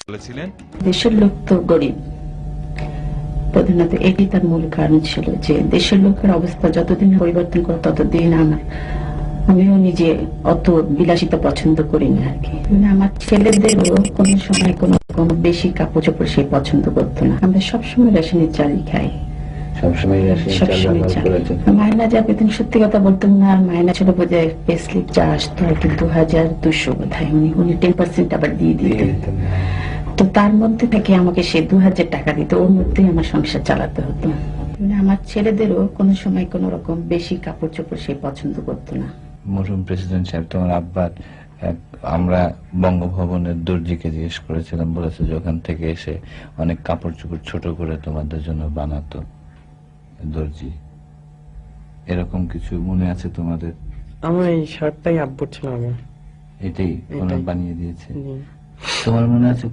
বলেছিলেন দেশের লোক তো গরিব, প্রধানত এটি তার মূল কারণ ছিল যে দেশের লোকের অবস্থা যতদিন পরিবর্তন করে ততদিন আমিও নিজে অত বিলাসিতা পছন্দ করি না আর কি। মানে আমার ছেলেদেরও কোন সময় কোন বেশি কাপড় চোপড় সে পছন্দ করতো না। আমরা সবসময় রেশনের চালই খাই, সবসময় মায়না যা পেতেন সত্যি কথা বলতাম না। মায়না ছিল বোধহয় পে স্লিপ যা আসতো আর কি 2200 বোধহয়, উনি 10% আবার দিয়ে দিতেন। তো তার মধ্যে থেকে আমাকে সে 2000 টাকা দিত, ওর মধ্যেই আমার সংসার চালাতে হতো। মানে আমার ছেলেদেরও কোন সময় কোন রকম বেশি কাপড় চোপড় সে পছন্দ করতো না। মরহুম প্রেসিডেন্ট সাহেব তোমার আব্বার আমরা বঙ্গভবনের দর্জিকে জিজ্ঞেস করেছিলাম, বলেছে যে ওখান থেকে এসে অনেক কাপড় চোপড় ছোট করে তোমাদের জন্য বানাতো দর্জি। এরকম কিছু মনে আছে তোমাদের? আমার এই শার্টটাই আব্বুর ছিল আগে, এটাই বানিয়ে দিয়েছে। জি। তোমার মনে আছে